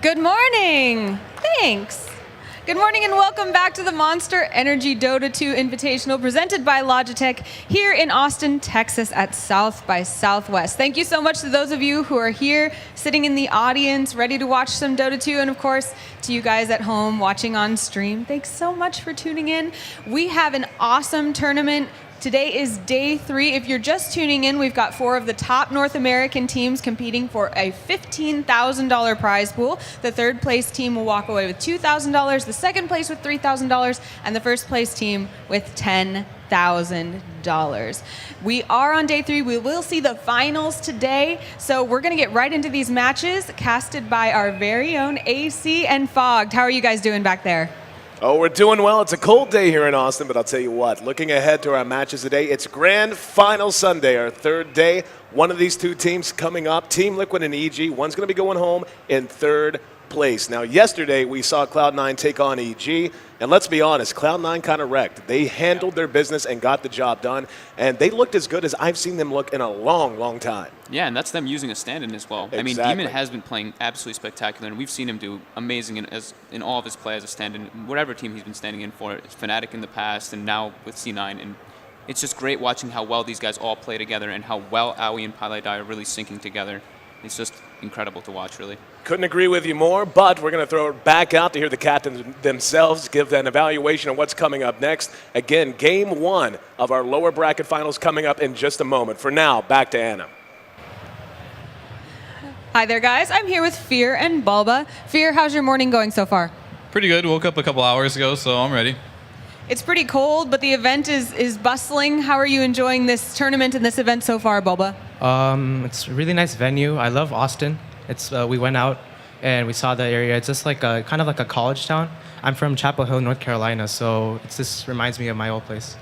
Good morning. Thanks. Good morning and welcome back to the Monster Energy Dota 2 Invitational presented by Logitech here in Austin, Texas at South by Southwest. Thank you so much to those of you who are here sitting in the audience ready to watch some Dota 2, and of course to you guys at home watching on stream. Thanks so much for tuning in. We have an awesome tournament. Today is day 3. If you're just tuning in, we've got 4 of the top North American teams competing for a $15,000 prize pool. The third place team will walk away with $2,000, the second place with $3,000, and the first place team with $10,000. We are on day 3. We will see the finals today. So we're going to get right into these matches casted by our very own AC and Fogged. How are you guys doing back there? Oh, we're doing well. It's a cold day here in Austin, but I'll tell you what, looking ahead to our matches today, it's Grand Final Sunday, our third day. One of these two teams coming up, Team Liquid and EG. One's going to be going home in third place. Now, yesterday we saw Cloud9 take on EG, and let's be honest, Cloud9 kind of wrecked. They handled their business and got the job done, and they looked as good as I've seen them look in a long, long time. Yeah, and that's them using a stand-in as well. Exactly. I mean, Demon has been playing absolutely spectacular, and we've seen him do amazing in all of his play as a stand-in, whatever team he's been standing in for. It's Fnatic in the past, and now with C9, and it's just great watching how well these guys all play together and how well Aoi and Paladai are really syncing together. It's just incredible to watch, really. Couldn't agree with you more, but we're going to throw it back out to hear the captains themselves give an evaluation of what's coming up next. Again, game 1 of our lower bracket finals coming up in just a moment. For now, back to Anna. Hi there, guys. I'm here with Fear and Bulba. Fear, how's your morning going so far? Pretty good. Woke up a couple hours ago, so I'm ready. It's pretty cold, but the event is bustling. How are you enjoying this tournament and this event so far, Bulba? It's a really nice venue. I love Austin. It's we went out and we saw the area. It's just like kind of like a college town. I'm from Chapel Hill, North Carolina, so it just reminds me of my old place.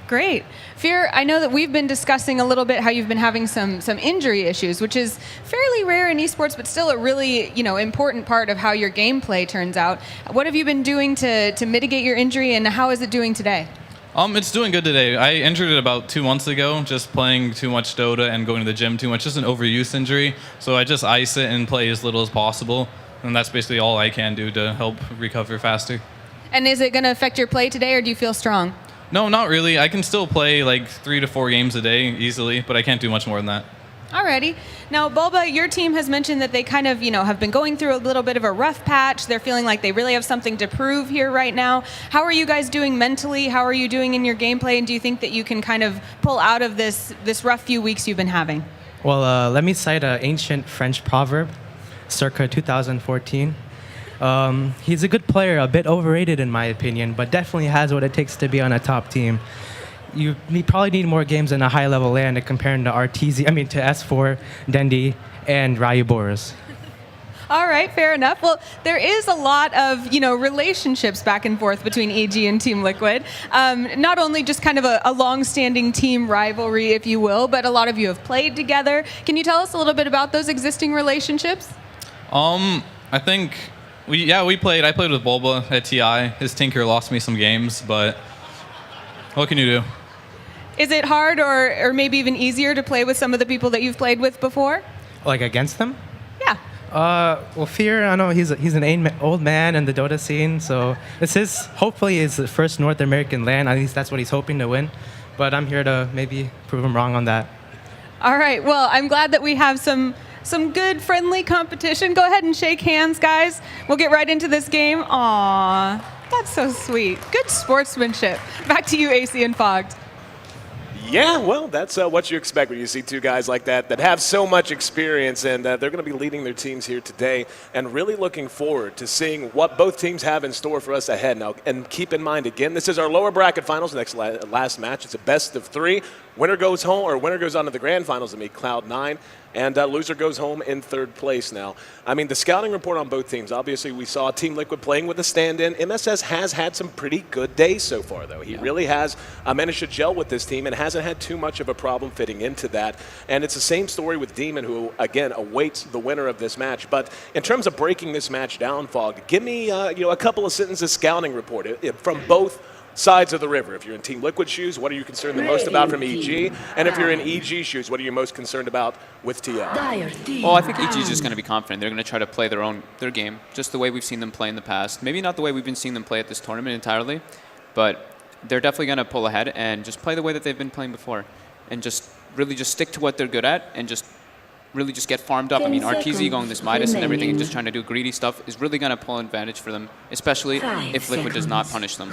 Great. Fear, I know that we've been discussing a little bit how you've been having some injury issues, which is fairly rare in esports, but still a really important part of how your gameplay turns out. What have you been doing to mitigate your injury, and how is it doing today? It's doing good today. I injured it about 2 months ago, just playing too much Dota and going to the gym too much. Just an overuse injury, so I just ice it and play as little as possible, and that's basically all I can do to help recover faster. And is it going to affect your play today, or do you feel strong? No, not really. I can still play like 3 to 4 games a day easily, but I can't do much more than that. Alrighty. Now, Bulba, your team has mentioned that they kind of, have been going through a little bit of a rough patch. They're feeling like they really have something to prove here right now. How are you guys doing mentally? How are you doing in your gameplay? And do you think that you can kind of pull out of this rough few weeks you've been having? Well, let me cite an ancient French proverb, circa 2014. He's a good player, a bit overrated in my opinion, but definitely has what it takes to be on a top team. You probably need more games in a high-level LAN to compare to to S4, Dendi, and Ryu Boris. All right, fair enough. Well, there is a lot of, relationships back and forth between EG and Team Liquid. Not only just kind of a long-standing team rivalry, if you will, but a lot of you have played together. Can you tell us a little bit about those existing relationships? I think we played. I played with Bulba at TI. His Tinker lost me some games, but what can you do? Is it hard or maybe even easier to play with some of the people that you've played with before? Like against them? Yeah. Well, Fear, I know he's an old man in the Dota scene, so this is hopefully his first North American LAN. At least that's what he's hoping to win. But I'm here to maybe prove him wrong on that. All right. Well, I'm glad that we have some good, friendly competition. Go ahead and shake hands, guys. We'll get right into this game. Aww, that's so sweet. Good sportsmanship. Back to you, AC and Fogged. Yeah, well, that's what you expect when you see two guys like that have so much experience, and they're going to be leading their teams here today, and really looking forward to seeing what both teams have in store for us ahead. Now, and keep in mind, again, this is our lower bracket finals, next last match. It's a best of 3. Winner goes home, or winner goes on to the grand finals to meet Cloud9, and loser goes home in third place now. I mean, the scouting report on both teams, obviously we saw Team Liquid playing with a stand-in. MSS has had some pretty good days so far, though. He really has managed to gel with this team and hasn't had too much of a problem fitting into that. And it's the same story with Demon, who, again, awaits the winner of this match. But in terms of breaking this match down, Fog, give me a couple of sentences scouting report from both sides of the river. If you're in Team Liquid shoes, what are you concerned the most about from EG? And if you're in EG shoes, what are you most concerned about with TL? Well, I think EG is just going to be confident. They're going to try to play their game, just the way we've seen them play in the past. Maybe not the way we've been seeing them play at this tournament entirely, but they're definitely going to pull ahead and just play the way that they've been playing before, and just really just stick to what they're good at and just really just get farmed up. I mean, RTZ going this Midas and everything and just trying to do greedy stuff is really going to pull advantage for them, especially if Liquid does not punish them.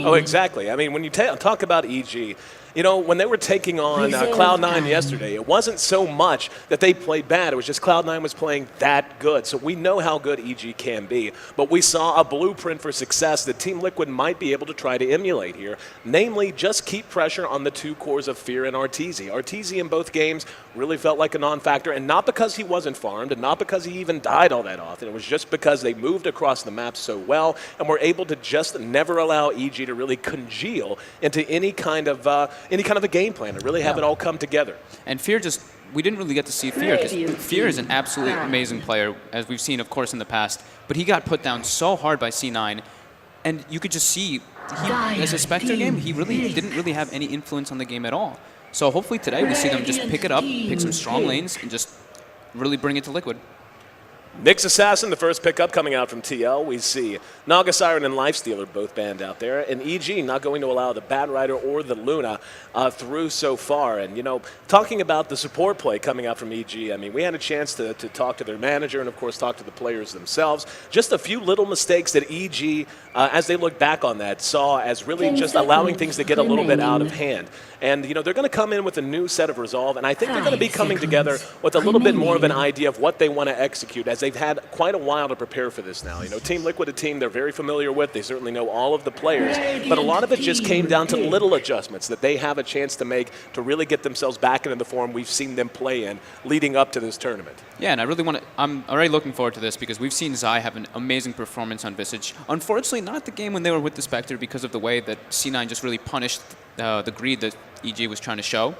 Oh, exactly. I mean, when you talk about EG, you know, when they were taking on Cloud9 yesterday, it wasn't so much that they played bad. It was just Cloud9 was playing that good. So we know how good EG can be. But we saw a blueprint for success that Team Liquid might be able to try to emulate here. Namely, just keep pressure on the two cores of Fear and RTZ. RTZ in both games really felt like a non-factor, and not because he wasn't farmed, and not because he even died all that often. It was just because they moved across the map so well and were able to just never allow EG to really congeal into any kind of a game plan and really have it all come together. And Fear we didn't really get to see Fear because Fear is an absolutely amazing player, as we've seen, of course, in the past. But he got put down so hard by C9, and you could just see, as a Spectre game, he really didn't really have any influence on the game at all. So hopefully today we see them just pick it up, pick some strong lanes, and just really bring it to Liquid. Nyx Assassin, the first pickup coming out from TL. We see Naga Siren and Lifestealer both banned out there. And EG not going to allow the Bad Rider or the Luna through so far. And, you know, talking about the support play coming out from EG, I mean, we had a chance to talk to their manager and, of course, talk to the players themselves. Just a few little mistakes that EG, as they look back on that, saw as really just allowing things to get a little bit out of hand. And, you know, they're going to come in with a new set of resolve, and I think they're going to be coming together with a little bit more of an idea of what they want to execute, as they've had quite a while to prepare for this now. You know, Team Liquid, a team they're very familiar with. They certainly know all of the players, but a lot of it just came down to little adjustments that they have a chance to make to really get themselves back into the form we've seen them play in leading up to this tournament. Yeah, and I really want to, I'm already looking forward to this because we've seen Zai have an amazing performance on Visage. Unfortunately, not the game when they were with the Spectre because of the way that C9 just really punished the greed that EG was trying to show.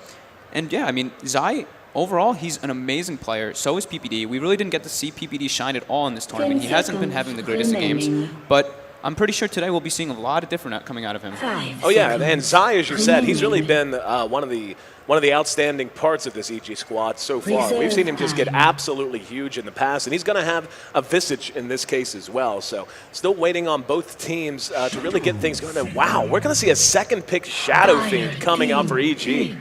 And yeah, I mean, Zai, overall, he's an amazing player. So is PPD. We really didn't get to see PPD shine at all in this tournament. He hasn't been having the greatest of games, but I'm pretty sure today we'll be seeing a lot of different coming out of him. Oh yeah, and Zai, as you said, he's really been one of the outstanding parts of this EG squad so far. We've seen him just get absolutely huge in the past, and he's going to have a Visage in this case as well. So still waiting on both teams to really get things going. And wow, we're going to see a second pick Shadow Fiend coming out for EG.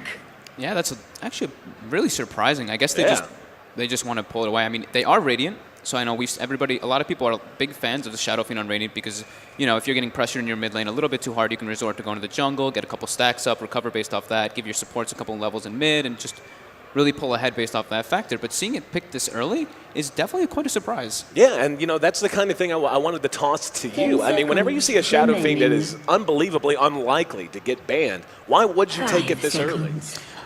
Yeah, that's actually really surprising. I guess they just want to pull it away. I mean, they are Radiant. So I know a lot of people are big fans of the Shadow Fiend on Radiant because, you know, if you're getting pressured in your mid lane a little bit too hard, you can resort to going to the jungle, get a couple stacks up, recover based off that, give your supports a couple levels in mid, and just really pull ahead based off that factor. But seeing it picked this early is definitely quite a surprise. Yeah, and, you know, that's the kind of thing I wanted to toss to you. I mean, whenever you see a Shadow Fiend that is unbelievably unlikely to get banned, why would you take it this early?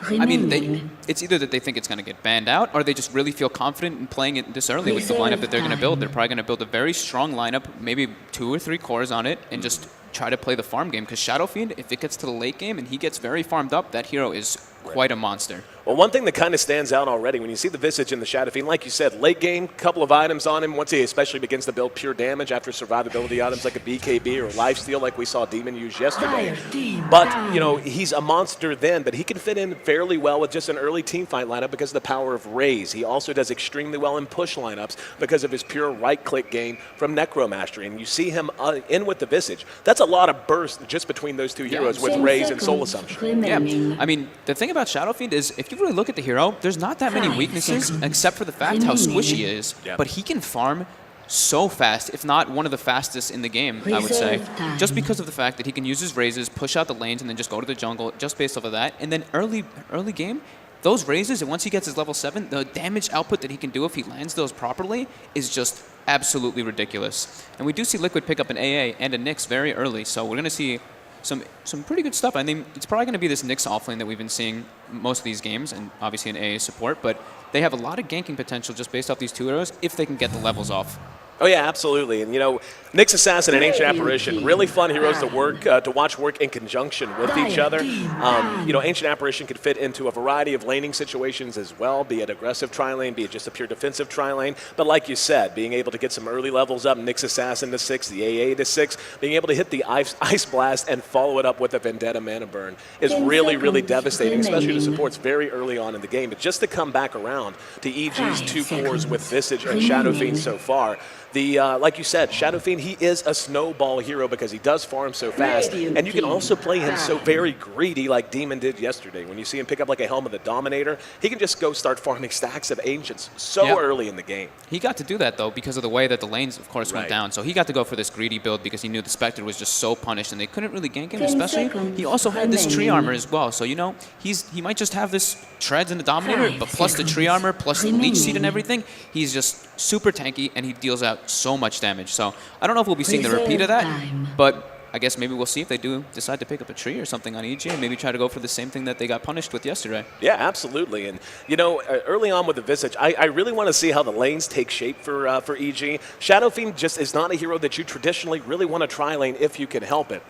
I mean, it's either that they think it's going to get banned out or they just really feel confident in playing it this early with the lineup that they're going to build. They're probably going to build a very strong lineup, maybe 2 or 3 cores on it, and just try to play the farm game. Because Shadow Fiend, if it gets to the late game and he gets very farmed up, that hero is quite a monster. Well, one thing that kind of stands out already when you see the Visage in the Shadow Fiend, like you said, late game, couple of items on him. Once he especially begins to build pure damage after survivability items like a BKB or Lifesteal like we saw Demon use yesterday. But, you know, he's a monster then, but he can fit in fairly well with just an early teamfight lineup because of the power of Raze. He also does extremely well in push lineups because of his pure right-click game from Necromastery. And you see him in with the Visage. That's a lot of burst just between those two heroes with Raze and Soul Assumption. Yeah, I mean, the thing about Shadow Fiend is if you really look at the hero, there's not that many weaknesses except for the fact how squishy he is. Yeah. But he can farm so fast, if not one of the fastest in the game, I would say. Just because of the fact that he can use his raises, push out the lanes, and then just go to the jungle just based off of that. And then early game, those raises, and once he gets his level 7, the damage output that he can do if he lands those properly is just absolutely ridiculous. And we do see Liquid pick up an AA and a Nyx very early, so we're going to see some pretty good stuff. I think it's probably going to be this Nyx offlane that we've been seeing most of these games, and obviously an AA support, but they have a lot of ganking potential just based off these two heroes if they can get the levels off. Oh yeah, absolutely. And Nyx Assassin and Ancient Apparition, really fun heroes to watch work in conjunction with each other. Ancient Apparition could fit into a variety of laning situations as well, be it aggressive tri-lane, be it just a pure defensive tri-lane. But like you said, being able to get some early levels up, Nyx Assassin to 6, the AA to 6, being able to hit the Ice Blast and follow it up with a Vendetta Mana Burn is really, really devastating, especially to supports very early on in the game. But just to come back around to EG's 2 cores with Visage and Shadow Fiend so far, like you said, Shadow Fiend, he is a snowball hero because he does farm so fast, and you can also play him so very greedy like Demon did yesterday. When you see him pick up like a Helm of the Dominator, he can just go start farming stacks of Ancients so early in the game. He got to do that, though, because of the way that the lanes, of course, went down. So he got to go for this greedy build because he knew the Spectre was just so punished, and they couldn't really gank him, especially. He also had this tree armor as well. So, he might just have this Treads and the Dominator, but plus the tree armor, plus the Leech Seed and everything, he's just super tanky, and he deals out so much damage. So I don't know if we'll be seeing the repeat of that, but I guess maybe we'll see if they do decide to pick up a tree or something on EG and maybe try to go for the same thing that they got punished with yesterday. Yeah, absolutely. And, early on with the Visage, I really want to see how the lanes take shape for EG. Shadow Fiend just is not a hero that you traditionally really want to tri-lane if you can help it.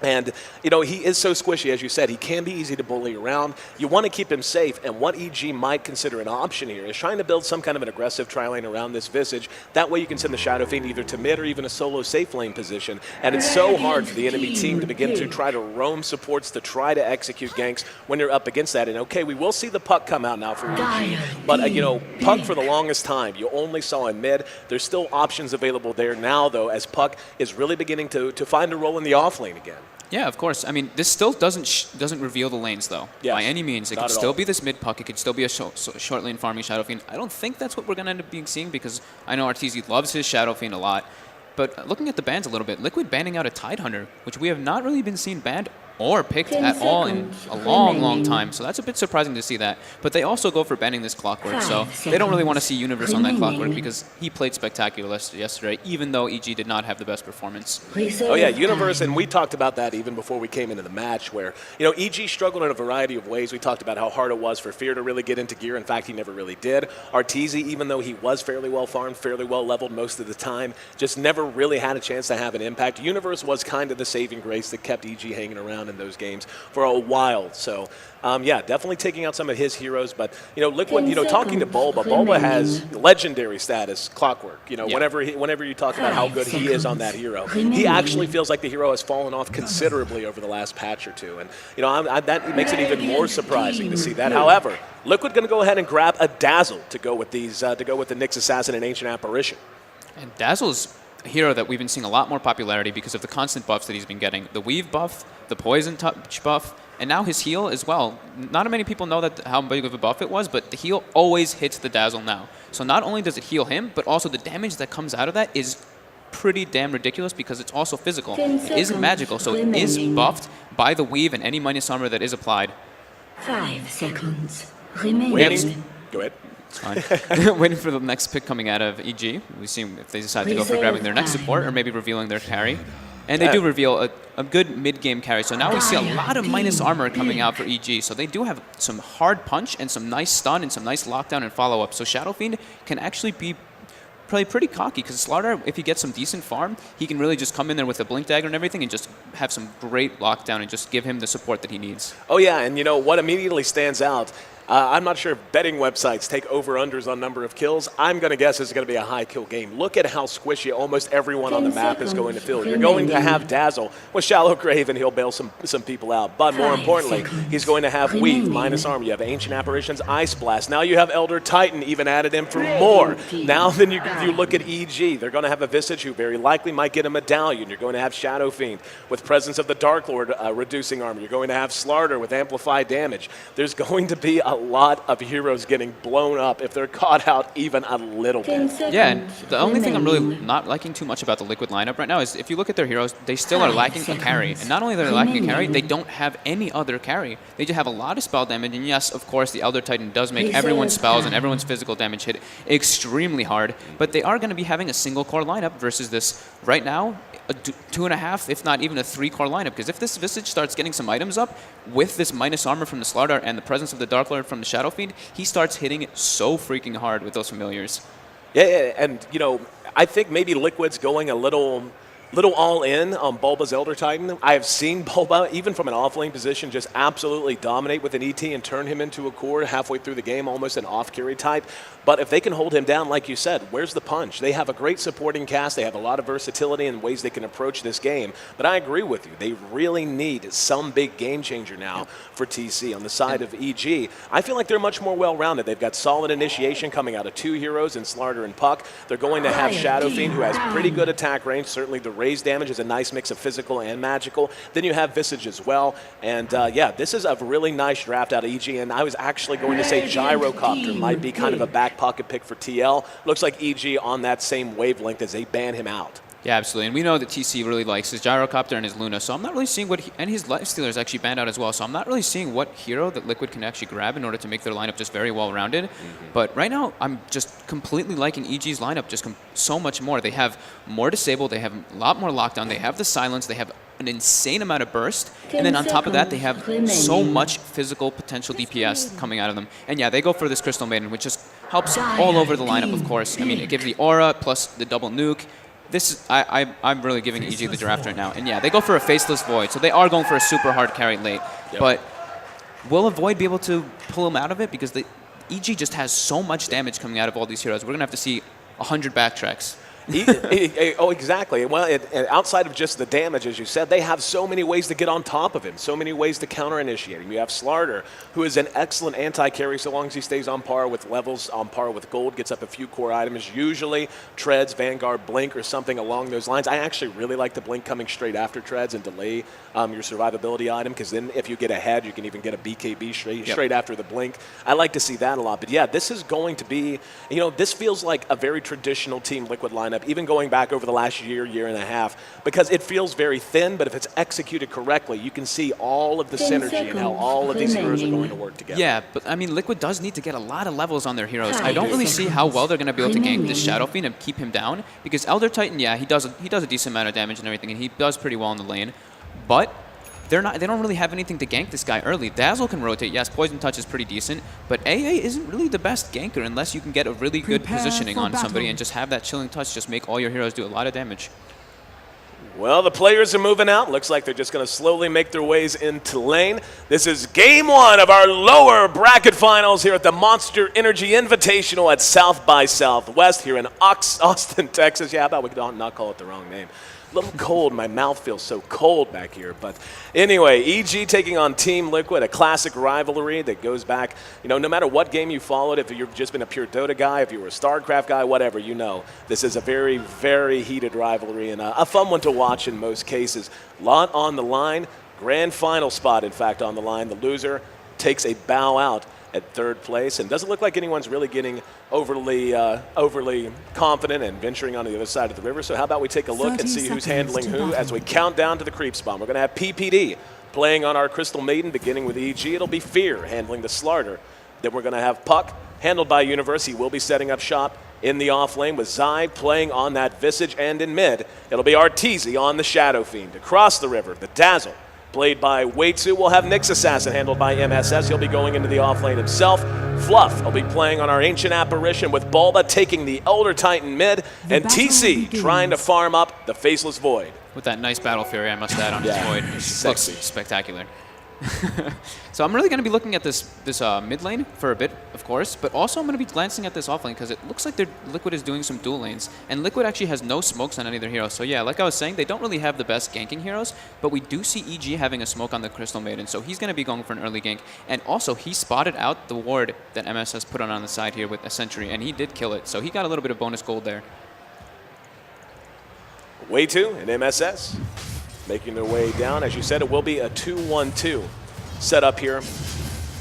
And, he is so squishy, as you said. He can be easy to bully around. You want to keep him safe, and what EG might consider an option here is trying to build some kind of an aggressive tri-lane around this Visage. That way you can send the Shadow Fiend either to mid or even a solo safe lane position. And it's so hard for the enemy team to begin to try to roam supports, to try to execute ganks when you're up against that. And, okay, we will see the Puck come out now for EG. But, Puck for the longest time, you only saw in mid. There's still options available there now, though, as Puck is really beginning to find a role in the off lane again. Yeah, of course. I mean, this still doesn't reveal the lanes, though, by any means. It could still be this mid puck. It could still be a short lane farming Shadow Fiend. I don't think that's what we're going to end up seeing because I know RTZ loves his Shadow Fiend a lot. But looking at the bans a little bit, Liquid banning out a Tidehunter, which we have not really been seen banned or picked at all in a long time. So that's a bit surprising to see that. But they also go for banning this Clockwork, so they don't really want to see Universe on that Clockwork because he played spectacular yesterday, even though EG did not have the best performance. Oh yeah, Universe, and we talked about that even before we came into the match where, EG struggled in a variety of ways. We talked about how hard it was for Fear to really get into gear. In fact, he never really did. Arteezy, even though he was fairly well farmed, fairly well leveled most of the time, just never really had a chance to have an impact. Universe was kind of the saving grace that kept EG hanging around in those games for a while. So, definitely taking out some of his heroes. But, Liquid, talking to Bulba has legendary status, Clockwork. Whenever you talk about how good he is on that hero, he actually feels like the hero has fallen off considerably over the last patch or two. And, that makes it even more surprising to see that. However, Liquid going to go ahead and grab a Dazzle to go with the Nyx Assassin and Ancient Apparition. And Dazzle's a hero that we've been seeing a lot more popularity because of the constant buffs that he's been getting. The Weave buff, the Poison Touch buff, and now his heal as well. Not many people know how big of a buff it was, but the heal always hits the Dazzle now. So not only does it heal him, but also the damage that comes out of that is pretty damn ridiculous because it's also physical. It isn't magical, so it is buffed by the Weave and any minus armor that is applied. 5 seconds remaining. Go ahead. It's fine. Waiting for the next pick coming out of EG. We see if they decide to go for grabbing their next support or maybe revealing their carry. And they do reveal a good mid-game carry. So now we see a lot of minus armor coming out for EG. So they do have some hard punch and some nice stun and some nice lockdown and follow-up. So Shadow Fiend can actually be probably pretty cocky because Slaughter, if he gets some decent farm, he can really just come in there with a Blink Dagger and everything and just have some great lockdown and just give him the support that he needs. Oh yeah, and what immediately stands out, I'm not sure if betting websites take over-unders on number of kills. I'm going to guess it's going to be a high kill game. Look at how squishy almost everyone on the map is going to feel. You're going to have Dazzle with Shallow Grave, and he'll bail some people out. But more importantly, he's going to have Weave, minus armor. You have Ancient Apparitions, Ice Blast. Now you have Elder Titan, even added in for more. Now then you look at EG. They're going to have a Visage who very likely might get a Medallion. You're going to have Shadow Fiend with Presence of the Dark Lord reducing armor. You're going to have Slaughter with amplified damage. There's going to be a lot of heroes getting blown up if they're caught out even a little bit. Yeah, and the only thing I'm really not liking too much about the Liquid lineup right now is if you look at their heroes, they still are lacking a carry. And not only are they lacking a carry, they don't have any other carry. They just have a lot of spell damage, and yes, of course, the Elder Titan does make everyone's spells and everyone's physical damage hit extremely hard, but they are going to be having a single core lineup versus this, right now, a 2.5, if not even a 3-core lineup. Because if this Visage starts getting some items up with this minus armor from the Slaughter and the Presence of the Dark Lord from the Shadow Fiend, he starts hitting it so freaking hard with those familiars. Yeah, and I think maybe Liquid's going a little all in on Bulba's Elder Titan. I have seen Bulba, even from an off-lane position, just absolutely dominate with an ET and turn him into a core halfway through the game, almost an off-carry type. But if they can hold him down, like you said, where's the punch? They have a great supporting cast. They have a lot of versatility in ways they can approach this game. But I agree with you. They really need some big game changer now for TC. On the side of EG, I feel like they're much more well-rounded. They've got solid initiation coming out of 2 heroes in Slardar and Puck. They're going to have Shadow Fiend, who has pretty good attack range. Certainly the raise damage is a nice mix of physical and magical. Then you have Visage as well. And yeah, this is a really nice draft out of EG. And I was actually going to say Gyrocopter might be kind of a back pocket pick for TL. Looks like EG on that same wavelength as they ban him out. Yeah, absolutely. And we know that TC really likes his Gyrocopter and his Luna, so I'm not really seeing what and his Lifestealer is actually banned out as well, so I'm not really seeing what hero that Liquid can actually grab in order to make their lineup just very well-rounded. But right now, I'm just completely liking EG's lineup just so much more. They have more Disable, they have a lot more Lockdown, they have the Silence, they have an insane amount of Burst, and then on top of that, they have so much physical potential DPS coming out of them. And yeah, they go for this Crystal Maiden, which just helps all over the lineup, of course. I mean, it gives the aura plus the double nuke. This is, I'm really giving EG the draft right now. And yeah, they go for a Faceless Void, so they are going for a super hard carry late. Yep. But will a Void be able to pull them out of it? Because the EG just has so much damage coming out of all these heroes. We're going to have to see 100 backtracks. Oh, exactly. Well, and outside of just the damage, as you said, they have so many ways to get on top of him, so many ways to counter-initiate him. You have Slardar, who is an excellent anti-carry so long as he stays on par with levels, on par with gold, gets up a few core items, usually Treads, Vanguard, Blink, or something along those lines. I actually really like the Blink coming straight after Treads and delay your survivability item, because then if you get ahead, you can even get a BKB straight after the Blink. I like to see that a lot. But yeah, this is going to be, this feels like a very traditional Team Liquid lineup, even going back over the last year and a half, because it feels very thin, but if it's executed correctly, you can see all of the synergy and how all of these heroes are going to work together. Yeah, but I mean, Liquid does need to get a lot of levels on their heroes. I don't really see how well they're going to be able to gank this Shadow Fiend and keep him down, because Elder Titan, yeah, he does a decent amount of damage and everything, and he does pretty well in the lane, but they don't really have anything to gank this guy early. Dazzle can rotate. Yes, Poison Touch is pretty decent, but AA isn't really the best ganker unless you can get a really good positioning on somebody and just have that Chilling Touch just make all your heroes do a lot of damage. Well, the players are moving out. Looks like they're just going to slowly make their ways into lane. This is game 1 of our lower bracket finals here at the Monster Energy Invitational at South by Southwest here in Austin, Texas. Yeah, how about we don't not call it the wrong name? A little cold. My mouth feels so cold back here. But anyway, EG taking on Team Liquid, a classic rivalry that goes back, no matter what game you followed, if you've just been a pure Dota guy, if you were a StarCraft guy, whatever, this is a very, very heated rivalry and a fun one to watch in most cases. Lot on the line, grand final spot, in fact, on the line. The loser takes a bow out at 3rd place, and doesn't look like anyone's really getting overly confident and venturing on the other side of the river. So how about we take a look and see who's handling who as we count down to the creep spawn. We're going to have PPD playing on our Crystal Maiden, beginning with EG. It'll be Fear handling the Slardar. Then we're going to have Puck, handled by Universe. He will be setting up shop in the off lane with Zai playing on that Visage, and in mid, it'll be Arteezy on the Shadow Fiend. Across the river, the Dazzle, played by Waitsu. We'll have Nyx Assassin handled by MSS. He'll be going into the offlane himself. Fluff will be playing on our Ancient Apparition with Bulba taking the Elder Titan mid, and TC trying to farm up the Faceless Void. With that nice Battle Fury, I must add, on his Void. It looks spectacular. So I'm really going to be looking at this mid lane for a bit, of course, but also I'm going to be glancing at this off lane because it looks like Liquid is doing some dual lanes, and Liquid actually has no smokes on any of their heroes. So yeah, like I was saying, they don't really have the best ganking heroes, but we do see EG having a smoke on the Crystal Maiden, so he's going to be going for an early gank. And also, he spotted out the ward that MSS put on the side here with a sentry, and he did kill it, so he got a little bit of bonus gold there. Way2 and MSS making their way down. As you said, it will be a 2-1-2 set up here.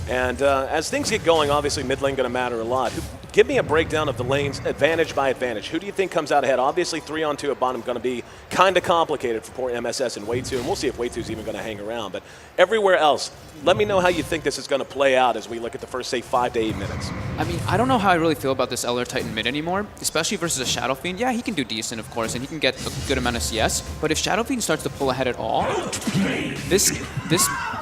And as things get going, obviously mid lane going to matter a lot. Give me a breakdown of the lanes, advantage by advantage. Who do you think comes out ahead? Obviously 3-on-2 at bottom going to be kind of complicated for poor MSS and Way2, and we'll see if Way2's even going to hang around. But everywhere else, let me know how you think this is going to play out as we look at the first, say, 5 to 8 minutes. I mean, I don't know how I really feel about this Elder Titan mid anymore, especially versus a Shadow Fiend. Yeah, he can do decent, of course, and he can get a good amount of CS, but if Shadow Fiend starts to pull ahead at all, this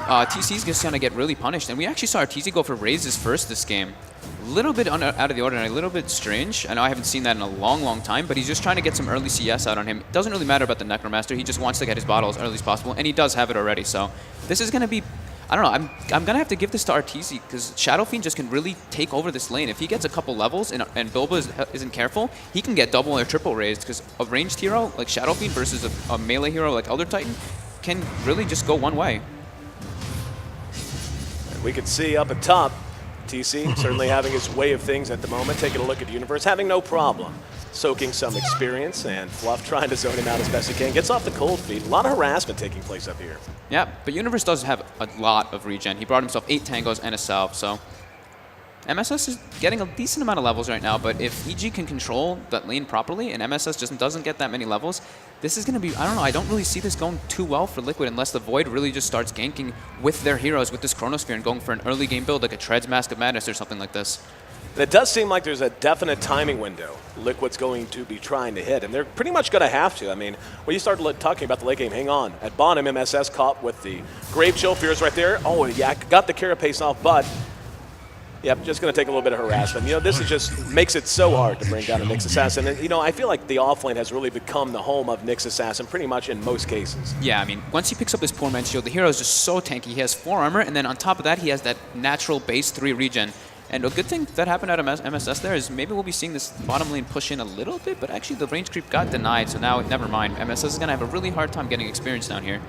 TC's just going to get really punished. And we actually saw TC go for raises first this game. A little bit out of the ordinary, a little bit strange. I know I haven't seen that in a long, long time, but he's just trying to get some early CS out on him. It doesn't really matter about the Necromaster. He just wants to get his bottle as early as possible, and he does have it already. So this is going to be, I don't know, I'm going to have to give this to RTZ because Shadow Fiend just can really take over this lane. If he gets a couple levels and Bilba isn't careful, he can get double or triple raised because a ranged hero like Shadow Fiend versus a melee hero like Elder Titan can really just go one way. We can see up at top, TC certainly having his way of things at the moment. Taking a look at Universe, having no problem soaking some experience, and Fluff trying to zone him out as best he can. Gets off the cold feet. A lot of harassment taking place up here. Yeah, but Universe does have a lot of regen. He brought himself 8 tangos and a salve, so MSS is getting a decent amount of levels right now, but if EG can control that lane properly and MSS just doesn't get that many levels, this is going to be, I don't know, I don't really see this going too well for Liquid unless the Void really just starts ganking with their heroes with this Chronosphere and going for an early game build like a Tread's Mask of Madness or something like this. And it does seem like there's a definite timing window Liquid's going to be trying to hit, and they're pretty much going to have to. I mean, when you start talking about the late game, hang on. At bottom, MSS caught with the Grave Chill, Fear's right there. Oh, yeah, got the Carapace off, but yep, just going to take a little bit of harassment. You know, this is just makes it so hard to bring down a Nyx Assassin. And, you know, I feel like the offlane has really become the home of Nyx Assassin pretty much in most cases. Yeah, I mean, once he picks up this Poor Man's Shield, the hero is just so tanky. He has 4 armor, and then on top of that, he has that natural base 3 regen. And a good thing that happened out of MSS there is maybe we'll be seeing this bottom lane push in a little bit, but actually the range creep got denied, so now never mind. MSS is going to have a really hard time getting experience down here.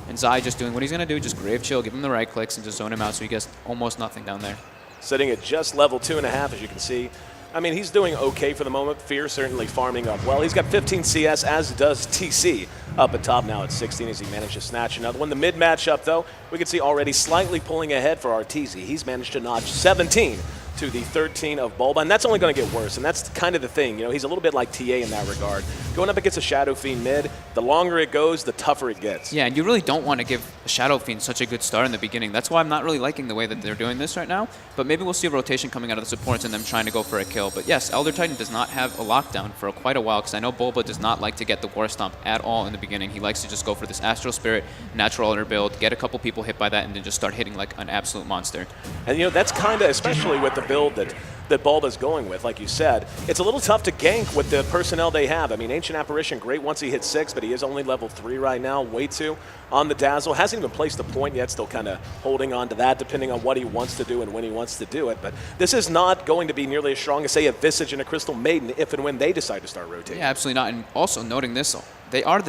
And Zai just doing what he's going to do, just Grave Chill, give him the right clicks, and just zone him out so he gets almost nothing down there. Sitting at just level 2.5, as you can see. I mean, he's doing okay for the moment. Fear certainly farming up well. He's got 15 CS, as does TC. Up at top now at 16 as he managed to snatch another one. The mid matchup, though, we can see already slightly pulling ahead for RTZ. He's managed to notch 17 to the 13 of Bulba, and that's only going to get worse, and that's kind of the thing. You know, he's a little bit like TA in that regard. Going up against a Shadow Fiend mid, the longer it goes, the tougher it gets. Yeah, and you really don't want to give a Shadow Fiend such a good start in the beginning. That's why I'm not really liking the way that they're doing this right now, but maybe we'll see a rotation coming out of the supports and them trying to go for a kill. But yes, Elder Titan does not have a lockdown for quite a while, because I know Bulba does not like to get the War Stomp at all in the beginning. He likes to just go for this Astral Spirit, Natural Order build, get a couple people hit by that, and then just start hitting like an absolute monster. And, you know, that's kind of, especially with the build that Bulba's going with, like you said, it's a little tough to gank with the personnel they have. I mean, Ancient Apparition, great once he hits 6, but he is only level 3 right now, way 2 on the Dazzle. Hasn't even placed a point yet, still kind of holding on to that, depending on what he wants to do and when he wants to do it. But this is not going to be nearly as strong as, say, a Visage and a Crystal Maiden if and when they decide to start rotating. Yeah, absolutely not. And also noting this, they are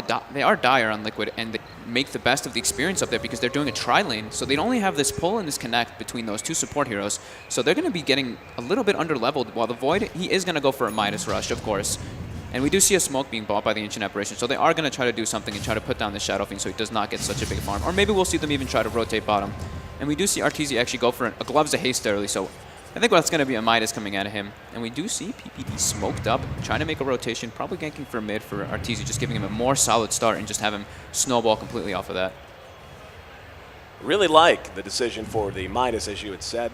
dire on Liquid, and they make the best of the experience up there because they're doing a tri-lane, so they only have this pull and this connect between those 2 support heroes. So they're going to be getting a little bit under-leveled, while the Void, he is going to go for a Midas Rush, of course. And we do see a smoke being bought by the Ancient Apparition, so they are going to try to do something and try to put down the Shadow Fiend so he does not get such a big farm. Or maybe we'll see them even try to rotate bottom. And we do see RTZ actually go for a Gloves of Haste early, so I think that's going to be a Midas coming out of him. And we do see PPD smoked up, trying to make a rotation, probably ganking for mid for RTZ, just giving him a more solid start and just have him snowball completely off of that. Really like the decision for the Midas, as you had said.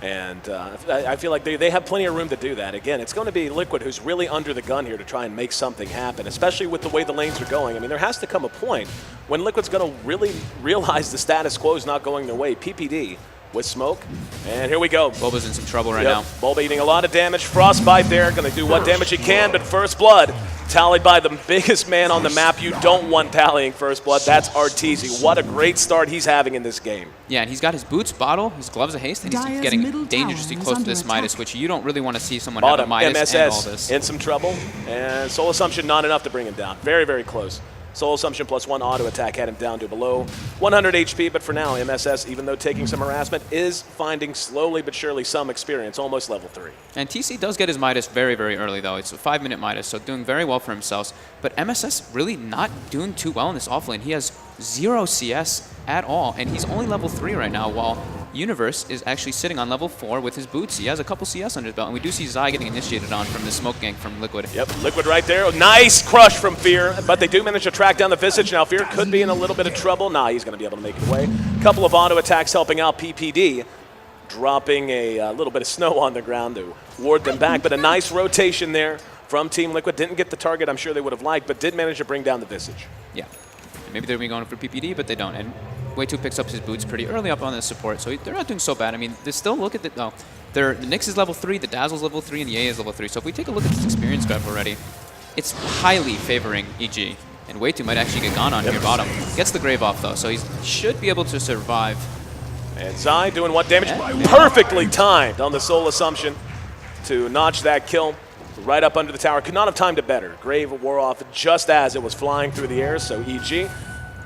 And I feel like they have plenty of room to do that. Again, it's going to be Liquid who's really under the gun here to try and make something happen, especially with the way the lanes are going. I mean, there has to come a point when Liquid's going to really realize the status quo is not going their way. PPD with smoke, and here we go. Bulba's in some trouble right now. Bulba eating a lot of damage. Frostbite there, going to do what damage he can, but First Blood tallied by the biggest man on the map. You don't want tallying First Blood. That's RTZ. What a great start he's having in this game. Yeah, and he's got his boots, bottle, his gloves of haste, and he's getting dangerously close to this Midas, which you don't really want to see someone have a Midas and all this. In some trouble, and Soul Assumption not enough to bring him down. Very, very close. Soul Assumption plus 1 auto attack had him down to below 100 HP, but for now, MSS, even though taking some harassment, is finding slowly but surely some experience, almost level 3. And TC does get his Midas very, very early, though. It's a 5-minute Midas, so doing very well for himself. But MSS really not doing too well in this offlane. He has 0 CS at all, and he's only level 3 right now, while Universe is actually sitting on level 4 with his boots. He has a couple CS under his belt, and we do see Zai getting initiated on from the smoke gank from Liquid. Yep, Liquid right there. Nice crush from Fear, but they do manage to track down the Visage. Now Fear could be in a little bit of trouble. Nah, he's going to be able to make it away. Couple of auto attacks helping out PPD, dropping a little bit of snow on the ground to ward them back, but a nice rotation there from Team Liquid. Didn't get the target I'm sure they would have liked, but did manage to bring down the Visage. Yeah. Maybe they're going for PPD, but they don't. And Way2 picks up his boots pretty early up on the support, so they're not doing so bad. I mean, they still look at the... No, the Nyx is level 3, the Dazzle's level 3, and the A is level 3. So if we take a look at this experience graph already, it's highly favoring EG. And Way2 might actually get gone on here bottom. Gets the Grave off, though, so he should be able to survive. And Zai doing what damage? Perfectly timed on the Soul Assumption to notch that kill right up under the tower. Could not have timed it better. Grave wore off just as it was flying through the air, so EG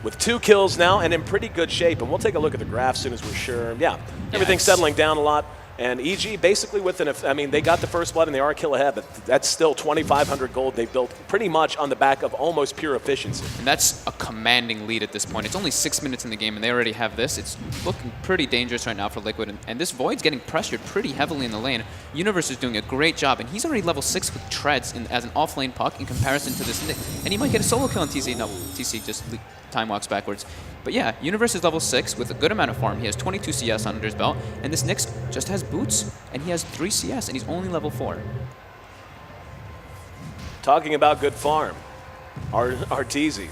with 2 kills now and in pretty good shape. And we'll take a look at the graph as soon as we're sure. Yeah, everything's settling down a lot. And EG basically I mean, they got the first blood and they are a kill ahead, but that's still 2,500 gold they built pretty much on the back of almost pure efficiency. And that's a commanding lead at this point. It's only 6 minutes in the game and they already have this. It's looking pretty dangerous right now for Liquid. And this Void's getting pressured pretty heavily in the lane. Universe is doing a great job, and he's already level 6 with treads as an off-lane puck in comparison to this Nick. And he might get a solo kill on TC. No, TC just time walks backwards. But yeah, Universe is level 6 with a good amount of farm. He has 22 CS under his belt, and this Nyx just has boots, and he has 3 CS, and he's only level 4. Talking about good farm, Arteezy,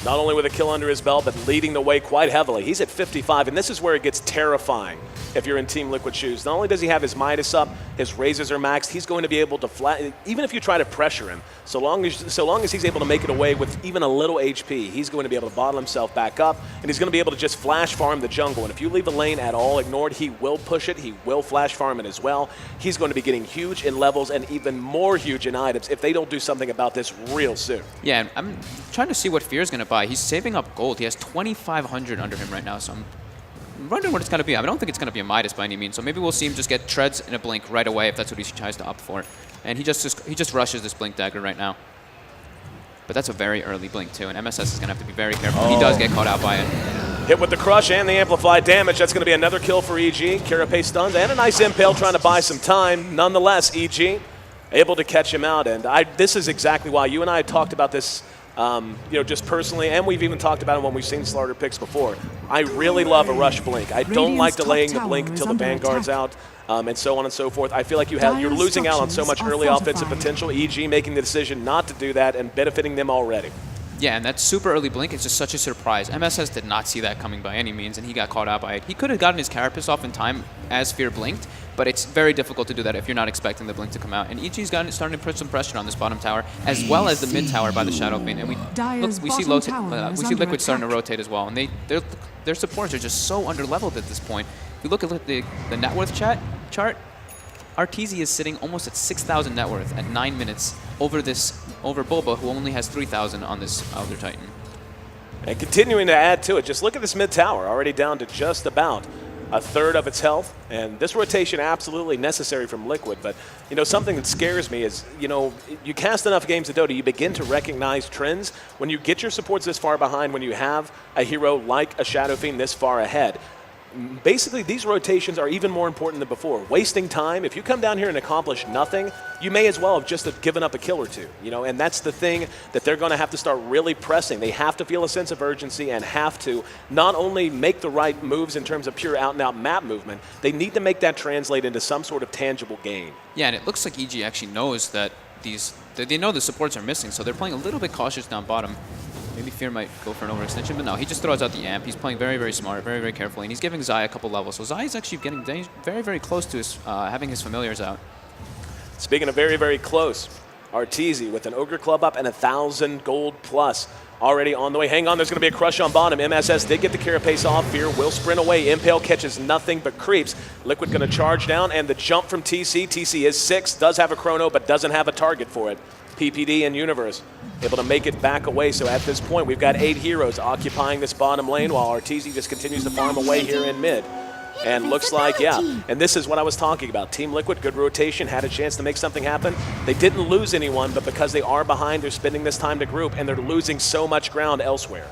not only with a kill under his belt, but leading the way quite heavily. He's at 55, and this is where it gets terrifying if you're in Team Liquid shoes. Not only does he have his Midas up, his razors are maxed, he's going to be able to even if you try to pressure him, so long as he's able to make it away with even a little HP, he's going to be able to bottle himself back up, and he's going to be able to just flash farm the jungle. And if you leave a lane at all ignored, he will push it, he will flash farm it as well. He's going to be getting huge in levels and even more huge in items if they don't do something about this real soon. Yeah, and I'm trying to see what Fear's going to buy. He's saving up gold. He has 2,500 under him right now, so I'm wondering what it's going to be. I don't think it's going to be a Midas by any means, so maybe we'll see him just get treads in a blink right away if that's what he tries to opt for. And he just rushes this blink dagger right now. But that's a very early blink too, and MSS is going to have to be very careful. He does get caught out by it. Hit with the crush and the amplified damage. That's going to be another kill for EG. Carapace stuns and a nice impale trying to buy some time. Nonetheless, EG able to catch him out. And this is exactly why you and I had talked about this just personally, and we've even talked about it when we've seen Slaughter picks before. I really love a rush blink. I don't like delaying the blink until the Vanguard's out, and so on and so forth. I feel like you're losing out on so much early offensive potential. EG making the decision not to do that and benefiting them already. Yeah, and that super early blink is just such a surprise. MSS did not see that coming by any means, and he got caught out by it. He could have gotten his Carapace off in time as Fear blinked, but it's very difficult to do that if you're not expecting the blink to come out. And EG's starting to put some pressure on this bottom tower, as well as the mid tower by the Shadow Fiend. And we see Liquid starting to rotate as well. And their supports are just so underleveled at this point. If you look at the net worth chart, Arteezy is sitting almost at 6,000 net worth at 9 minutes over Bulba, who only has 3,000 on this Elder Titan. And continuing to add to it, just look at this mid tower, already down to just about a third of its health. And this rotation absolutely necessary from Liquid. But, something that scares me is, you cast enough games of Dota, you begin to recognize trends. When you get your supports this far behind, when you have a hero like a Shadow Fiend this far ahead, basically these rotations are even more important than before. Wasting time, if you come down here and accomplish nothing, you may as well have just given up a kill or two, and that's the thing that they're going to have to start really pressing. They have to feel a sense of urgency and have to not only make the right moves in terms of pure out-and-out map movement, they need to make that translate into some sort of tangible gain. Yeah, and it looks like EG actually knows that they know the supports are missing, so they're playing a little bit cautious down bottom. Maybe Fear might go for an overextension, but no, he just throws out the amp. He's playing very, very smart, very, very carefully, and he's giving Zai a couple levels. So Zai is actually getting very, very close to having his familiars out. Speaking of very, very close, Arteezy with an Ogre Club up and 1,000 gold plus already on the way. Hang on, there's going to be a crush on bottom. MSS did get the Carapace off. Fear will sprint away. Impale catches nothing but creeps. Liquid going to charge down, and the jump from TC. TC is 6, does have a chrono, but doesn't have a target for it. PPD and Universe able to make it back away. So at this point, we've got 8 heroes occupying this bottom lane while Arteezy just continues to farm away here in mid. And looks like, and this is what I was talking about. Team Liquid, good rotation, had a chance to make something happen. They didn't lose anyone, but because they are behind, they're spending this time to group, and they're losing so much ground elsewhere.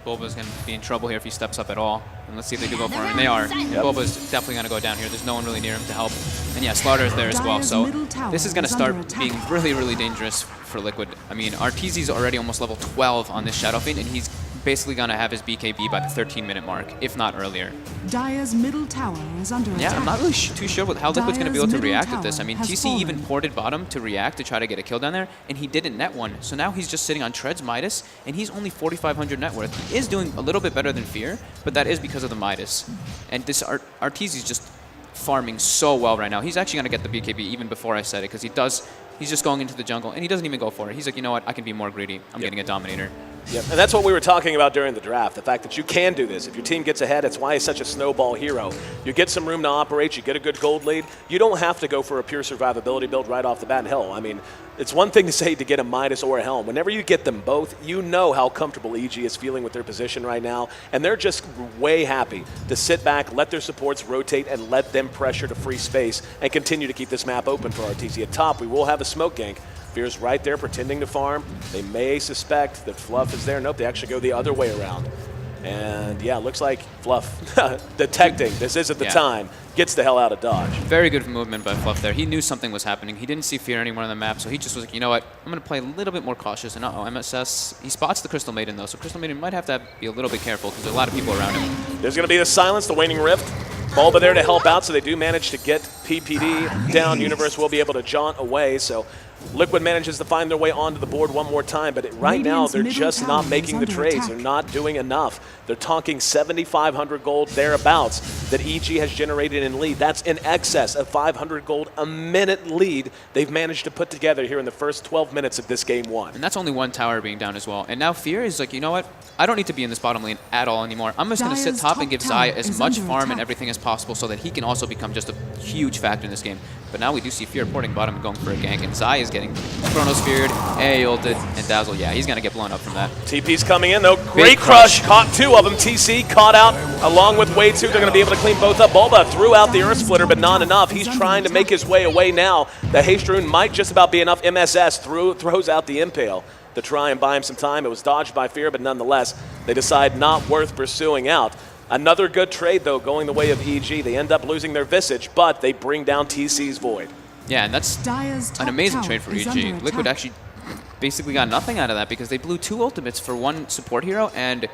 Bulba's going to be in trouble here if he steps up at all. And let's see if they can go for him. And they are. Yep. Bulba's definitely going to go down here. There's no one really near him to help. And yeah, Slaughter is there as well. So this is going to start being really, really dangerous for Liquid. I mean, Arteezy's already almost level 12 on this Shadow Fiend, and he's basically going to have his BKB by the 13-minute mark, if not earlier. Dire's middle tower is under Yeah, attack. I'm not really too sure how Liquid's going to be able to Dire's react middle with this. I mean, tower has TC even fallen. ported bottom to react to try to get a kill down there, and he didn't net one. So now he's just sitting on Tread's Midas, and he's only 4,500 net worth. He is doing a little bit better than Fear, but that is because of the Midas. And this Arteezy's just farming so well right now. He's actually going to get the BKB even before I said it, because he's just going into the jungle, and he doesn't even go for it. He's like, you know what, I can be more greedy. I'm getting a Dominator. Yep, and that's what we were talking about during the draft, the fact that you can do this. If your team gets ahead, it's why he's such a snowball hero. You get some room to operate, you get a good gold lead. You don't have to go for a pure survivability build right off the bat. And hell, I mean, it's one thing to say to get a Midas or a Helm. Whenever you get them both, you know how comfortable EG is feeling with their position right now, and they're just way happy to sit back, let their supports rotate, and let them pressure to free space and continue to keep this map open for RTZ. At top, we will have a smoke gank. Fear's right there pretending to farm. They may suspect that Fluff is there. Nope, they actually go the other way around. And yeah, looks like Fluff detecting this isn't the time, gets the hell out of Dodge. Very good movement by Fluff there. He knew something was happening. He didn't see Fear anymore on the map, so he just was like, you know what, I'm going to play a little bit more cautious. And uh-oh, MSS, he spots the Crystal Maiden though, so Crystal Maiden might have to be a little bit careful because there's a lot of people around him. There's going to be the silence, the waning rift. Bulba there to help out, so they do manage to get PPD down. Universe will be able to jaunt away, so Liquid manages to find their way onto the board one more time, but right now they're just not making the trades. They're not doing enough. They're talking 7,500 gold thereabouts that EG has generated in lead. That's in excess of 500 gold a minute lead they've managed to put together here in the first 12 minutes of this game one. And that's only one tower being down as well. And now Fear is like, you know what? I don't need to be in this bottom lane at all anymore. I'm just going to sit top and give Zai as much farm and everything as possible so that he can also become just a huge factor in this game. But now we do see Fear porting bottom and going for a gank, and Zai is getting Chronosphered, A ulted, and Dazzle. Yeah, he's going to get blown up from that. TP's coming in, though. Great crush. Caught two of them. TC caught out along with Way 2. They're going to be able to clean both up. Bulba threw out the Earth Splitter, but not enough. He's trying to make his way away now. The Haste Rune might just about be enough. MSS throws out the Impale to try and buy him some time. It was dodged by Fear, but nonetheless, they decide not worth pursuing out. Another good trade, though, going the way of EG. They end up losing their Visage, but they bring down TC's Void. Yeah, and that's an amazing trade for EG. Liquid actually basically got nothing out of that because they blew 2 ultimates for 1 support hero, and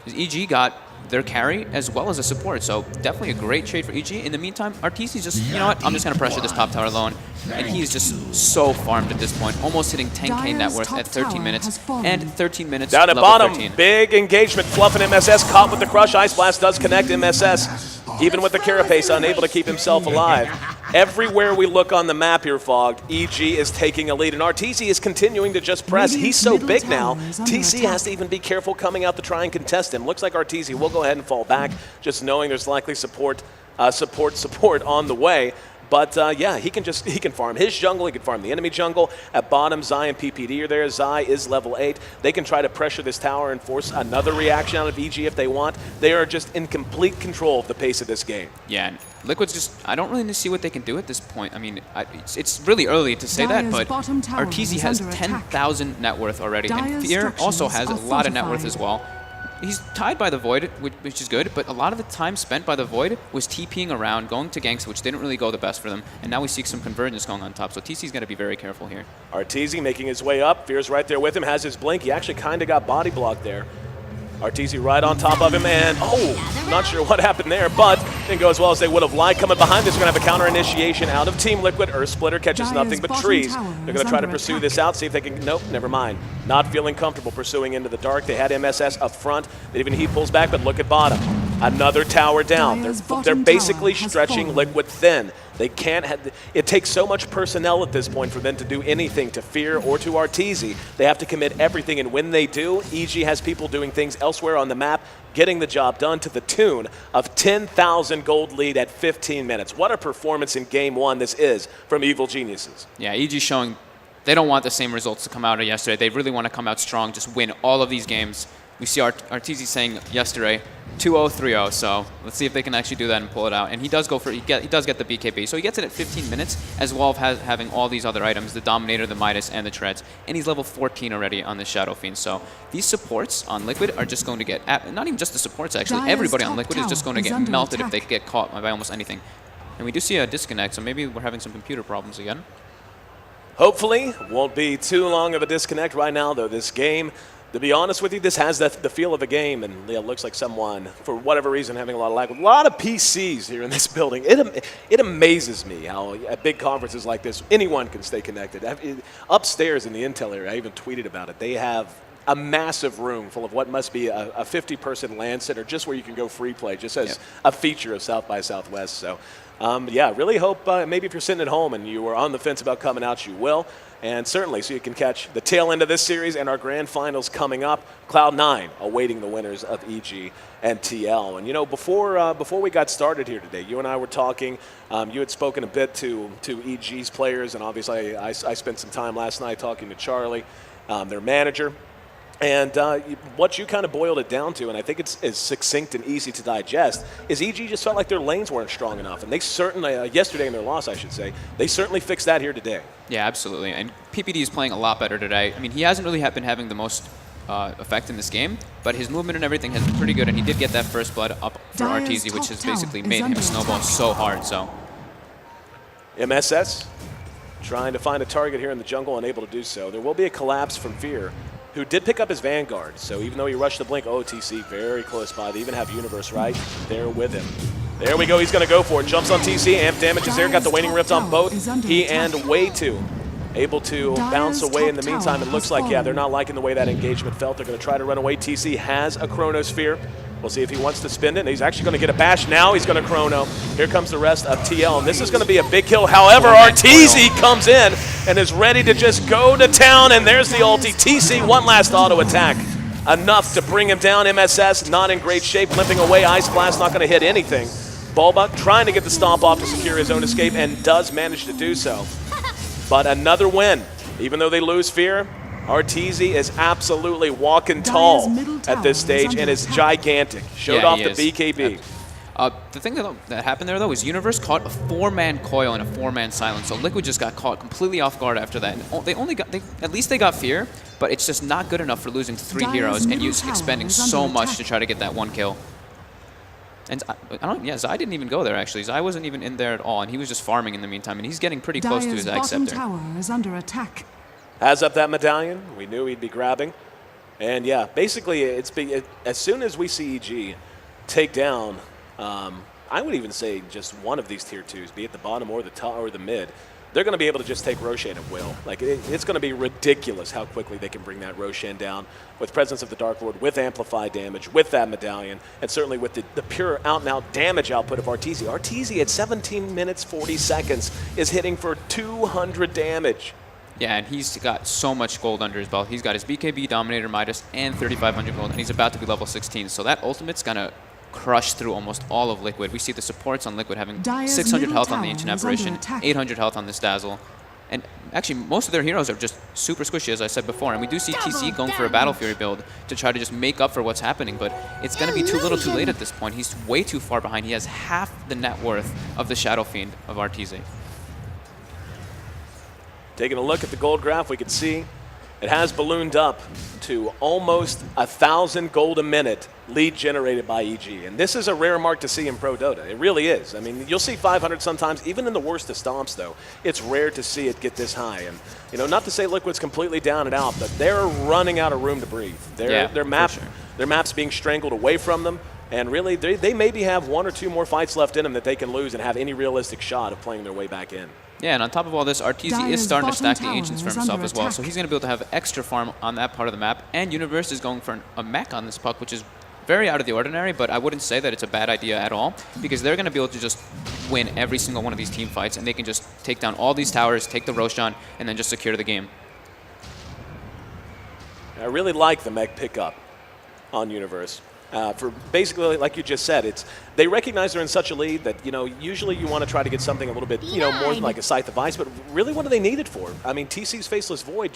EG got their carry as well as a support. So definitely a great trade for EG. In the meantime, Arteezy's just, you know what, I'm just going to pressure this top tower alone. And he's just so farmed at this point, almost hitting 10k net worth at 13 minutes. And 13 minutes down at level bottom, 13. Big engagement. Fluff and MSS caught with the crush. Ice Blast does connect MSS. Even with the Carapace, unable to keep himself alive. Everywhere we look on the map here, Fogged, EG is taking a lead, and Arteezy is continuing to just press. He's so big now, TC has to even be careful coming out to try and contest him. Looks like Arteezy will go ahead and fall back, just knowing there's likely support on the way. But yeah, he can farm his jungle, he can farm the enemy jungle. At bottom, Zai and PPD are there. Zai is level 8. They can try to pressure this tower and force another reaction out of EG if they want. They are just in complete control of the pace of this game. Yeah, and Liquid's just, I don't really see what they can do at this point. I mean, it's really early to say that, but Arteezy has 10,000 net worth already, and Fear also has a lot of net worth as well. He's tied by the Void, which is good, but a lot of the time spent by the Void was TPing around, going to ganks, which didn't really go the best for them, and now we see some convergence going on top, so TC's got to be very careful here. Arteezy making his way up. Fear's right there with him, has his blink. He actually kind of got body blocked there. Arteezy right on top of him, and not sure what happened there, but didn't go as well as they would have liked. Coming behind this, we're going to have a counter initiation out of Team Liquid. Earth Splitter catches nothing but trees. They're going to try to pursue this out, see if they can, nope, never mind. Not feeling comfortable pursuing into the dark. They had MSS up front. He pulls back, but look at bottom. Another tower down. They're basically stretching Liquid thin. They can't it takes so much personnel at this point for them to do anything to Fear or to Arteezy. They have to commit everything, and when they do, EG has people doing things elsewhere on the map, getting the job done to the tune of 10,000 gold lead at 15 minutes. What a performance in game one this is from Evil Geniuses. Yeah, EG showing they don't want the same results to come out of yesterday. They really want to come out strong, just win all of these games. We see Arteezy saying yesterday, 2-0, 3-0, so let's see if they can actually do that and pull it out. And he does go for he does get the BKB, so he gets it at 15 minutes, as well as having all these other items, the Dominator, the Midas, and the Treads. And he's level 14 already on the Shadow Fiend, so these supports on Liquid are just going to get, not even just the supports actually, everybody on Liquid is just going to get melted if they get caught by almost anything. And we do see a disconnect, so maybe we're having some computer problems again. Hopefully, won't be too long of a disconnect right now, though. This game To be honest with you, this has the feel of a game, and it looks like someone, for whatever reason, having a lot of lag. A lot of PCs here in this building. It amazes me how at big conferences like this, anyone can stay connected. Upstairs in the Intel area, I even tweeted about it, they have a massive room full of what must be a 50-person LAN center just where you can go free play, just as a feature of South by Southwest. So, yeah, really hope maybe if you're sitting at home and you were on the fence about coming out, you will. And certainly, so you can catch the tail end of this series and our grand finals coming up. Cloud9 awaiting the winners of EG and TL. And, you know, before we got started here today, you and I were talking. You had spoken a bit to EG's players, and obviously I spent some time last night talking to Charlie, their manager. And what you kind of boiled it down to, and I think it's as succinct and easy to digest, is EG just felt like their lanes weren't strong enough. And they certainly, yesterday in their loss, I should say, they certainly fixed that here today. Yeah, absolutely. And PPD is playing a lot better today. I mean, he hasn't really been having the most effect in this game, but his movement and everything has been pretty good. And he did get that first blood up for Arteezy, which has basically made him snowball so hard. So MSS trying to find a target here in the jungle, unable to do so. There will be a collapse from Fear, who did pick up his Vanguard. So even though he rushed the blink, OTC very close by. They even have Universe right there with him. There we go. He's going to go for it. Jumps on TC. Amp damage is there. Got the Waning Rift on both. He and Way2 able to bounce away in the meantime. It looks like, yeah, they're not liking the way that engagement felt. They're going to try to run away. TC has a Chronosphere. We'll see if he wants to spend it. And he's actually going to get a bash now. He's going to Chrono. Here comes the rest of TL. And this is going to be a big kill. However, Arteezy comes in and is ready to just go to town. And there's the ulti. TC, one last auto attack. Enough to bring him down. MSS not in great shape. Limping away. Ice Blast not going to hit anything. Bulbuck trying to get the stomp off to secure his own escape and does manage to do so. But another win. Even though they lose Fear, Arteezy is absolutely walking tall at this stage and is gigantic. Showed off the BKB. The thing that happened there, though, is Universe caught a 4-man coil and a 4-man silence. So Liquid just got caught completely off guard after that. And at least they got Fear, but it's just not good enough for losing 3 heroes and you expending so much to try to get that 1 kill. And Zai didn't even go there, actually. Zai wasn't even in there at all, and he was just farming in the meantime, and he's getting pretty close to his Egg Scepter. Tower is under attack. Has up that medallion. We knew he'd be grabbing. And yeah, basically, as soon as we see EG take down, I would even say just one of these tier 2s, be it the bottom or the top or the mid, they're going to be able to just take Roshan at will. Like, it's going to be ridiculous how quickly they can bring that Roshan down with presence of the Dark Lord, with amplified damage, with that medallion, and certainly with the pure out-and-out damage output of Arteezy. Arteezy at 17 minutes, 40 seconds is hitting for 200 damage. Yeah, and he's got so much gold under his belt. He's got his BKB, Dominator, Midas, and 3,500 gold, and he's about to be level 16. So that ultimate's going to crush through almost all of Liquid. We see the supports on Liquid having 600 health on the Ancient Apparition, 800 health on this Dazzle. And actually, most of their heroes are just super squishy, as I said before. And we do see TC going for a Battle Fury build to try to just make up for what's happening. But it's going to be too little too late at this point. He's way too far behind. He has half the net worth of the Shadow Fiend of Arteezy. Taking a look at the gold graph, we can see it has ballooned up to almost 1,000 gold a minute lead generated by EG. And this is a rare mark to see in Pro Dota. It really is. I mean, you'll see 500 sometimes, even in the worst of stomps, though. It's rare to see it get this high. And, you know, not to say Liquid's completely down and out, but they're running out of room to breathe. Their map's being strangled away from them. And really, they maybe have 1 or 2 more fights left in them that they can lose and have any realistic shot of playing their way back in. Yeah, and on top of all this, Arteezy is starting to stack the Ancients for himself as well, so he's going to be able to have extra farm on that part of the map. And Universe is going for a mech on this puck, which is very out of the ordinary, but I wouldn't say that it's a bad idea at all, because they're going to be able to just win every single one of these team fights, and they can just take down all these towers, take the Roshan, and then just secure the game. I really like the mech pickup on Universe. For basically, like you just said, they recognize they're in such a lead that, you know, usually you want to try to get something a little bit, you know, more like a Scythe of Ice, but really what do they need it for? I mean, TC's Faceless Void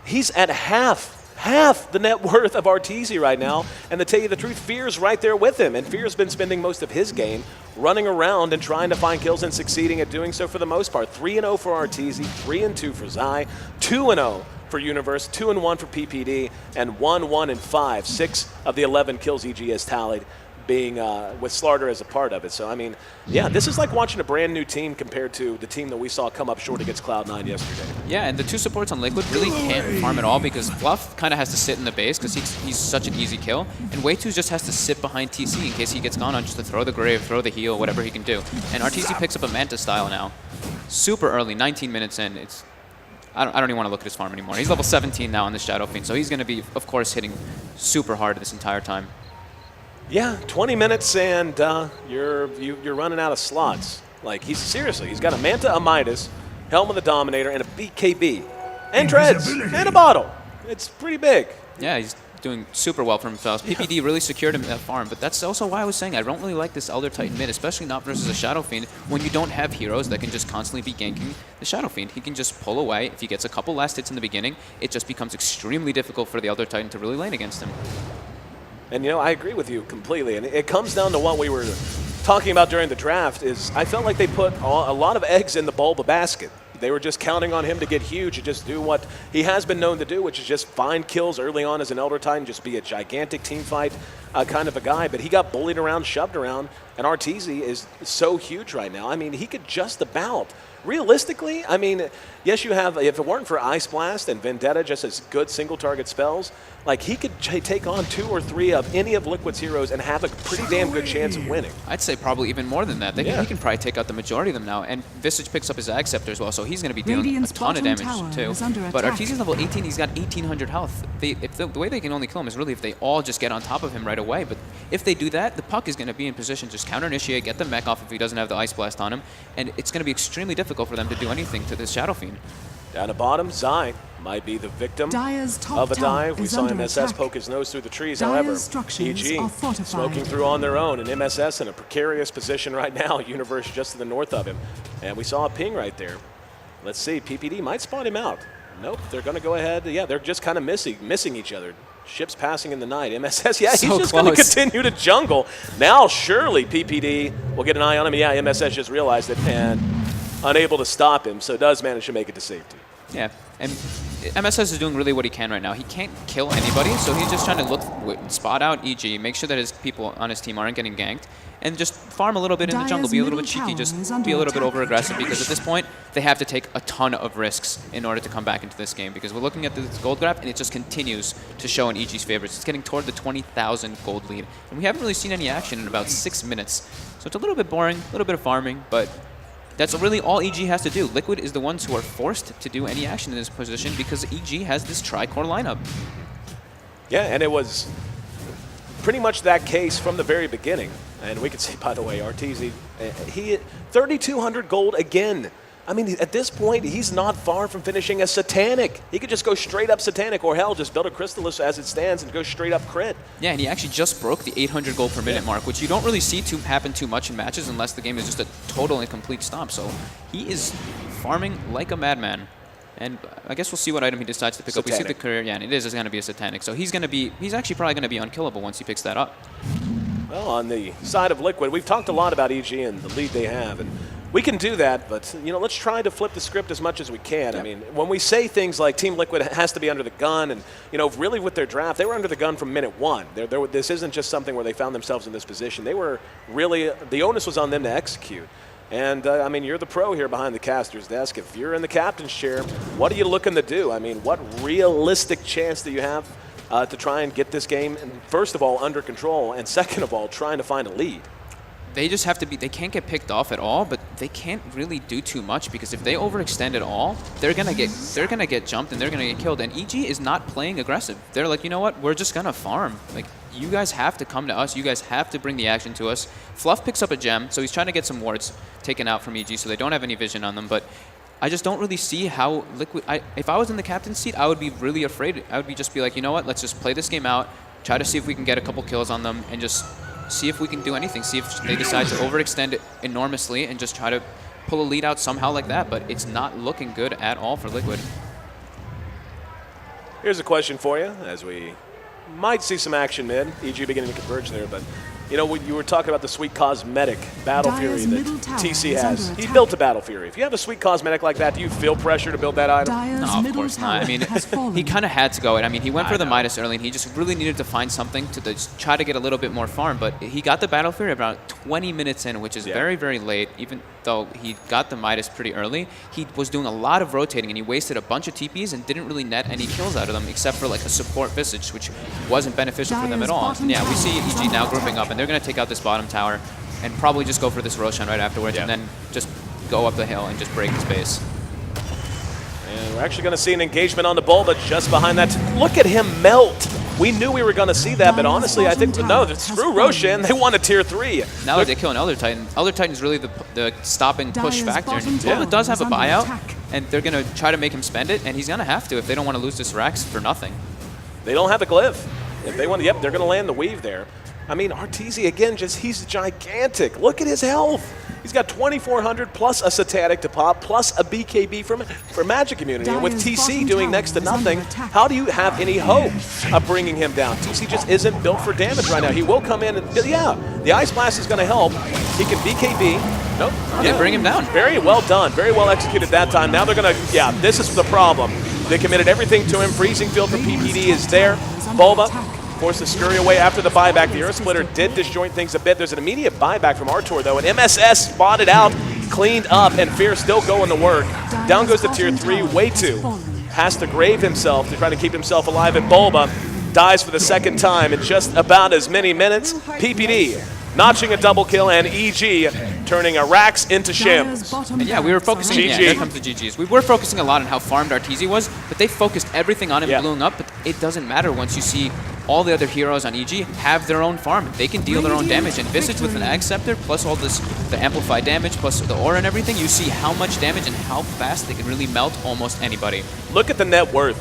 he's at half the net worth of Arteezy right now, and to tell you the truth, Fear's right there with him, and Fear's been spending most of his game running around and trying to find kills and succeeding at doing so for the most part. 3-0 for Arteezy, 3-2 for Zai, 2-0 for Universe, 2-1 for PPD, and 1-1-5. 6 of the 11 kills EG has tallied. being with Slarter as a part of it. So, I mean, yeah, this is like watching a brand new team compared to the team that we saw come up short against Cloud9 yesterday. Yeah, and the two supports on Liquid really can't farm at all because Fluff kind of has to sit in the base because he's such an easy kill, and Way2 just has to sit behind TC in case he gets gone on just to throw the Grave, throw the heal, whatever he can do. And RTZ picks up a Manta style now. Super early, 19 minutes in. I don't even want to look at his farm anymore. He's level 17 now on the Shadow Fiend, so he's going to be, of course, hitting super hard this entire time. Yeah, 20 minutes and you're running out of slots. Like, he's got a Manta, a Midas, Helm of the Dominator, and a BKB. And Dreads, and a bottle. It's pretty big. Yeah, he's doing super well for himself. PPD really secured him that farm, but that's also why I was saying I don't really like this Elder Titan mid, especially not versus a Shadow Fiend, when you don't have heroes that can just constantly be ganking the Shadow Fiend. He can just pull away. If he gets a couple last hits in the beginning, it just becomes extremely difficult for the Elder Titan to really lane against him. And, I agree with you completely. And it comes down to what we were talking about during the draft is I felt like they put a lot of eggs in the Bulba basket. They were just counting on him to get huge and just do what he has been known to do, which is just find kills early on as an Elder Titan, just be a gigantic team fight kind of a guy. But he got bullied around, shoved around, and RTZ is so huge right now. I mean, he could just about. Realistically, I mean, yes, you have, if it weren't for Ice Blast and Vendetta just as good single target spells, like he could take on 2 or 3 of any of Liquid's heroes and have a pretty damn good chance of winning. I'd say probably even more than that. He can probably take out the majority of them now. And Visage picks up his Ag Scepter as well, so he's going to be dealing a ton of damage too. But Arteezy's level 18, he's got 1,800 health. The way they can only kill him is really if they all just get on top of him right away. But if they do that, the Puck is going to be in position to just counter-initiate, get the mech off if he doesn't have the Ice Blast on him, and it's going to be extremely difficult for them to do anything to this Shadow Fiend. Down the bottom, Zai might be the victim of a dive. We saw MSS poke his nose through the trees. However, EG smoking through on their own, and MSS in a precarious position right now, Universe just to the north of him. And we saw a ping right there. Let's see, PPD might spot him out. Nope, they're going to go ahead. Yeah, they're just kind of missing each other. Ships passing in the night. MSS, yeah, he's just going to continue to jungle. Now, surely PPD will get an eye on him. Yeah, MSS just realized it and unable to stop him, so does manage to make it to safety. Yeah, and MSS is doing really what he can right now. He can't kill anybody, so he's just trying to spot out EG, make sure that his people on his team aren't getting ganked, and just farm a little bit in the jungle, be a little bit cheeky, just be a little bit over-aggressive, because at this point, they have to take a ton of risks in order to come back into this game, because we're looking at this gold graph, and it just continues to show in EG's favorites. It's getting toward the 20,000 gold lead, and we haven't really seen any action in about 6 minutes, so it's a little bit boring, a little bit of farming, but that's really all EG has to do. Liquid is the ones who are forced to do any action in this position because EG has this tri-core lineup. Yeah, and it was pretty much that case from the very beginning. And we can see, by the way, RTZ, he hit 3,200 gold again. I mean, at this point, he's not far from finishing a Satanic. He could just go straight up Satanic, or hell, just build a Crystallis as it stands and go straight up crit. Yeah, and he actually just broke the 800 gold per minute mark, which you don't really see happen too much in matches unless the game is just a total and complete stomp. So he is farming like a madman. And I guess we'll see what item he decides to pick up. We see the career, yeah, and it is going to be a Satanic. So he's actually probably going to be unkillable once he picks that up. Well, on the side of Liquid, we've talked a lot about EG and the lead they have, and we can do that, but let's try to flip the script as much as we can. Yep. I mean, when we say things like Team Liquid has to be under the gun, and really with their draft, they were under the gun from minute one. This isn't just something where they found themselves in this position. They were really, the onus was on them to execute. And I mean, you're the pro here behind the caster's desk. If you're in the captain's chair, what are you looking to do? I mean, what realistic chance do you have to try and get this game, first of all, under control, and second of all, trying to find a lead? They just have to be, they can't get picked off at all, but they can't really do too much because if they overextend at all, they're gonna get jumped and they're gonna get killed. And EG is not playing aggressive. They're like, you know what, we're just gonna farm. Like, you guys have to come to us. You guys have to bring the action to us. Fluff picks up a gem, so he's trying to get some wards taken out from EG, so they don't have any vision on them. But I just don't really see how Liquid. If I was in the captain's seat, I would be really afraid. I would just be like, you know what, let's just play this game out, try to see if we can get a couple kills on them, and just see if we can do anything. See if they decide to overextend it enormously and just try to pull a lead out somehow like that. But it's not looking good at all for Liquid. Here's a question for you, as we might see some action mid. EG beginning to converge there, but You know, when you were talking about the sweet cosmetic Battle Dire's Fury that middle tower TC is has. under He attack. built a Battle Fury. If you have a sweet cosmetic like that, do you feel pressure to build that item? Dire's No, of middle course tower not. I mean, has fallen. he kind of had to go. And I mean, he went for the Midas early, and he just really needed to find something to just try to get a little bit more farm. But he got the Battle Fury about 20 minutes in, which is very, very late. Even though he got the Midas pretty early, he was doing a lot of rotating, and he wasted a bunch of TPs and didn't really net any kills out of them, except for like a support Visage, which wasn't beneficial for them at all. And yeah, we see EG now grouping up, and they're going to take out this bottom tower and probably just go for this Roshan right afterwards, and then just go up the hill and just break his base. And we're actually going to see an engagement on the Bulba just behind that. Look at him melt. We knew we were going to see that, but honestly, I think, no, screw Roshan. They want a tier 3. Now they kill an Elder Titan. Elder Titan is really the stopping push Dire's factor. bottom And tower Bulba does have a is under buyout, attack. and they're going to try to make him spend it, and he's going to have to if they don't want to lose this Rax for nothing. They don't have a glyph. If they want, yep, they're going to land the weave there. I mean, Arteezy, again, he's gigantic. Look at his health. He's got 2,400 plus a Satanic to pop, plus a BKB for Magic Immunity. And with Dire's TC bottom doing tower next to is under nothing, attack. how do you have any hope of bringing him down? TC just isn't built for damage right now. He will come in and, yeah, the Ice Blast is going to help. He can BKB. Nope. Yeah, bring him down. Very well done. Very well executed that time. Now they're going to, yeah, this is the problem. They committed everything to him. Freezing Field for PPD is there. Bulba forced to scurry away after the buyback. The Earth Splitter did disjoint things a bit. There's an immediate buyback from Artor, though, and MSS spotted out, cleaned up, and Fear still going to work. Down goes to tier 3, way 2. Has to grave himself to try to keep himself alive, and Bulba dies for the second time in just about as many minutes. PPD notching a double kill, and EG turning a Rax into Shims. And yeah, we were focusing. Yeah, GG. there comes the GGs. We were focusing a lot on how farmed Arteezy was, but they focused everything on him blowing up. But it doesn't matter once you see all the other heroes on EG have their own farm. They can deal their own damage. And Visage with an Ag Scepter, plus all this, the amplified damage, plus the aura and everything, you see how much damage and how fast they can really melt almost anybody. Look at the net worth.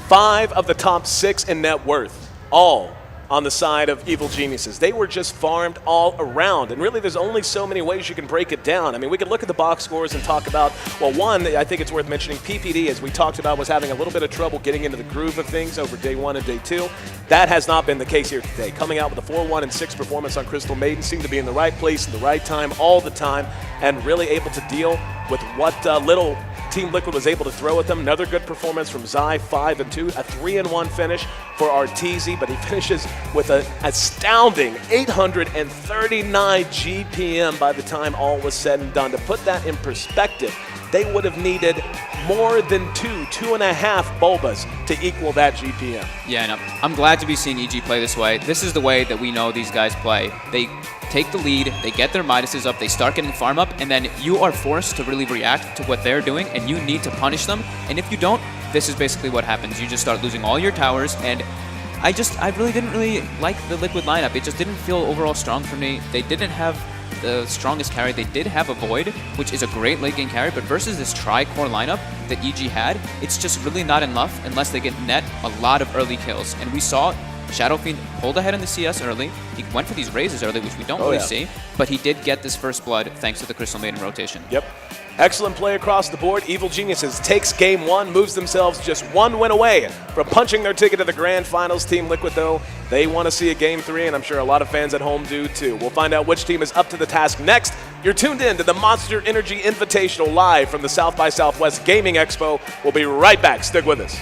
5 of the top 6 in net worth, all on the side of Evil Geniuses. They were just farmed all around, and really there's only so many ways you can break it down. I mean, we could look at the box scores and talk about, well, one, I think it's worth mentioning, PPD, as we talked about, was having a little bit of trouble getting into the groove of things over day 1 and day 2. That has not been the case here today. Coming out with a 4-1 and 6 performance on Crystal Maiden, seemed to be in the right place, in the right time, all the time, and really able to deal with what little Team Liquid was able to throw at them. Another good performance from Zai, 5-2, a 3-1 finish for Arteezy, but he finishes with an astounding 839 GPM by the time all was said and done. To put that in perspective, they would have needed more than 2.5 Bulbas to equal that GPM. Yeah, and I'm glad to be seeing EG play this way. This is the way that we know these guys play. They take the lead, they get their Midases up, they start getting farm up, and then you are forced to really react to what they're doing, and you need to punish them. And if you don't, this is basically what happens. You just start losing all your towers, and I really didn't like the Liquid lineup. It just didn't feel overall strong for me. They didn't have the strongest carry. They did have a Void, which is a great late game carry, but versus this tri-core lineup that EG had, it's just really not enough unless they get net a lot of early kills. And we saw Shadow Fiend pulled ahead in the CS early. He went for these raises early, which we don't really see, but he did get this first blood thanks to the Crystal Maiden rotation. Yep. Excellent play across the board. Evil Geniuses takes game 1, moves themselves just 1 win away from punching their ticket to the Grand Finals. Team Liquid, though, they want to see a game 3, and I'm sure a lot of fans at home do too. We'll find out which team is up to the task next. You're tuned in to the Monster Energy Invitational live from the South by Southwest Gaming Expo. We'll be right back. Stick with us.